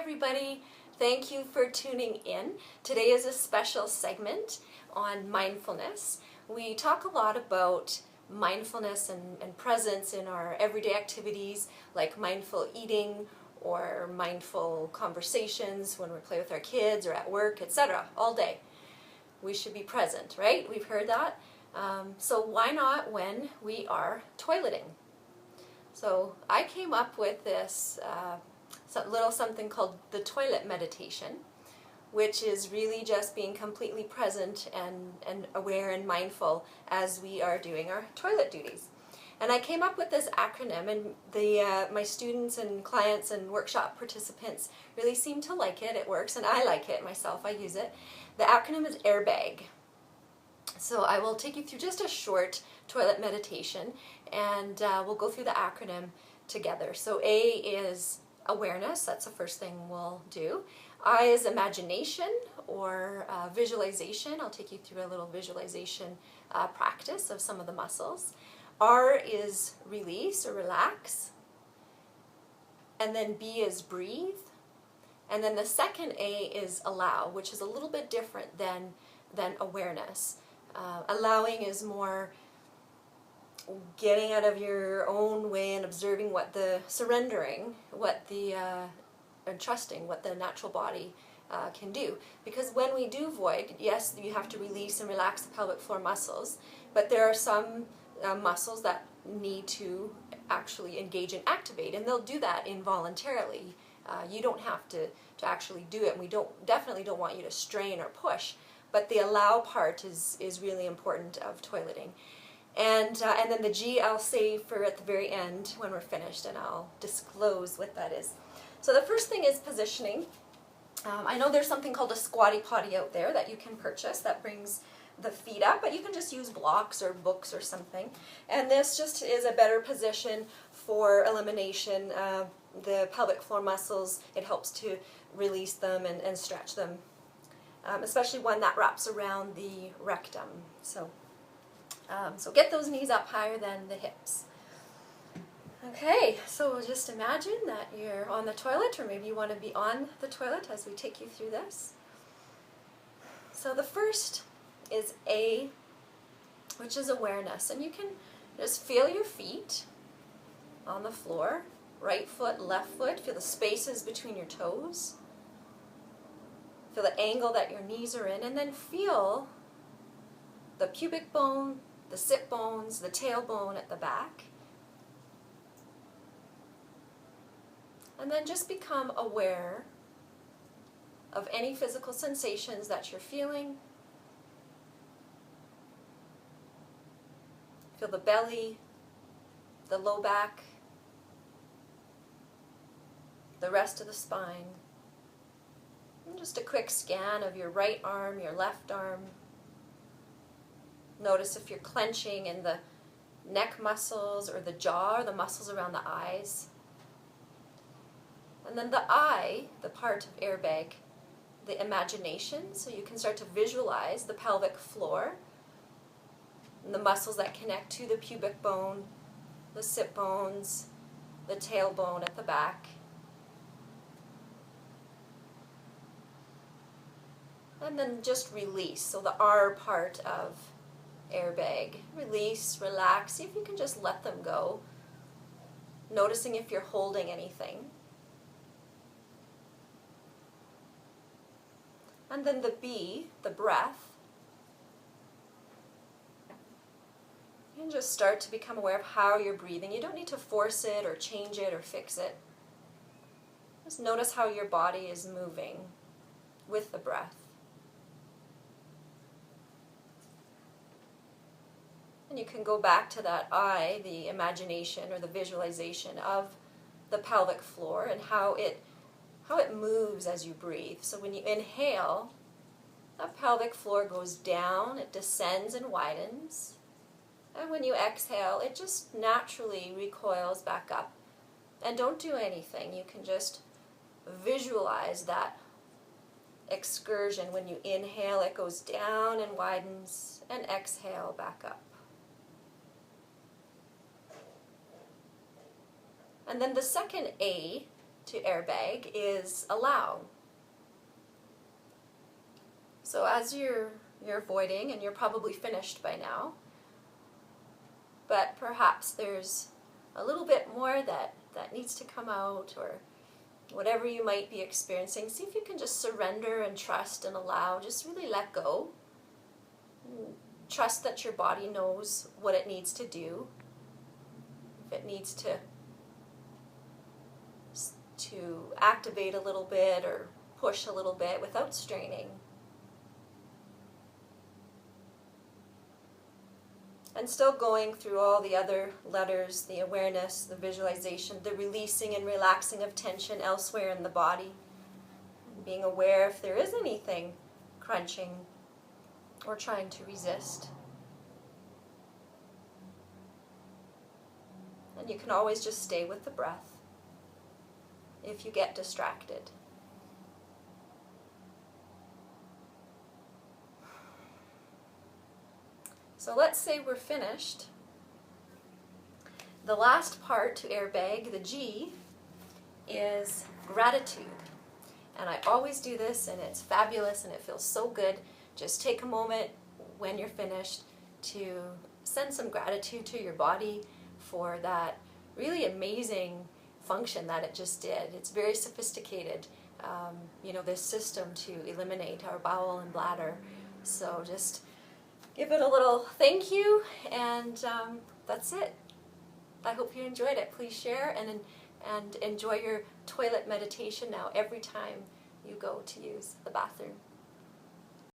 everybody. Thank you for tuning in. Today is a special segment on mindfulness. We talk a lot about mindfulness and presence in our everyday activities like mindful eating or mindful conversations when we play with our kids or at work, etc. all day. We should be present, right? We've heard that. So why not when we are toileting? So I came up with this little something called the toilet meditation, which is really just being completely present and aware and mindful as we are doing our toilet duties. And I came up with this acronym, and my students and clients and workshop participants really seem to like it. It works, and I like it myself. I use it. The acronym is AIRBAG. So I will take you through just a short toilet meditation, and we'll go through the acronym together. So A is awareness. That's the first thing we'll do. I is imagination or visualization. I'll take you through a little visualization practice of some of the muscles. R is release or relax. And then B is breathe. And then the second A is allow, which is a little bit different than awareness. Allowing is more getting out of your own way and observing surrendering and trusting what the natural body can do. Because when we do void, yes, you have to release and relax the pelvic floor muscles, but there are some muscles that need to actually engage and activate, and they'll do that involuntarily. You don't have to actually do it, and we definitely don't want you to strain or push, but the allow part is really important of toileting. And then the G I'll save for at the very end when we're finished, and I'll disclose what that is. So the first thing is positioning. I know there's something called a squatty potty out there that you can purchase that brings the feet up, but you can just use blocks or books or something. And this just is a better position for elimination of the pelvic floor muscles. It helps to release them and stretch them, especially one that wraps around the rectum. So get those knees up higher than the hips. Okay, so just imagine that you're on the toilet, or maybe you want to be on the toilet as we take you through this. So the first is A, which is awareness. And you can just feel your feet on the floor, right foot, left foot. Feel the spaces between your toes. Feel the angle that your knees are in, and then feel the pubic bone, the sit bones, the tailbone at the back. And then just become aware of any physical sensations that you're feeling. Feel the belly, the low back, the rest of the spine. And just a quick scan of your right arm, your left arm. Notice if you're clenching in the neck muscles or the jaw or the muscles around the eyes. And then the I, the part of AIRBAG, the imagination. So you can start to visualize the pelvic floor and the muscles that connect to the pubic bone, the sit bones, the tailbone at the back. And then just release. So the R part of AIRBAG. Release, relax. See if you can just let them go. Noticing if you're holding anything. And then the B, the breath. You can just start to become aware of how you're breathing. You don't need to force it or change it or fix it. Just notice how your body is moving with the breath. And you can go back to that I, the imagination or the visualization of the pelvic floor and how it moves as you breathe. So when you inhale, the pelvic floor goes down, it descends and widens. And when you exhale, it just naturally recoils back up. And don't do anything. You can just visualize that excursion. When you inhale, it goes down and widens, and exhale back up. And then the second A to airbag is allow. So as you're avoiding, and you're probably finished by now, but perhaps there's a little bit more that needs to come out, or whatever you might be experiencing, see if you can just surrender and trust and allow. Just really let go. Trust that your body knows what it needs to do. If it needs to activate a little bit or push a little bit without straining. And still going through all the other letters, the awareness, the visualization, the releasing and relaxing of tension elsewhere in the body. And being aware if there is anything crunching or trying to resist. And you can always just stay with the breath if you get distracted. So let's say we're finished. The last part to airbag, the G, is gratitude. And I always do this, and it's fabulous, and it feels so good. Just take a moment when you're finished to send some gratitude to your body for that really amazing function that it just did. It's very sophisticated, this system to eliminate our bowel and bladder. So just give it a little thank you, and that's it. I hope you enjoyed it. Please share and enjoy your toilet meditation now every time you go to use the bathroom.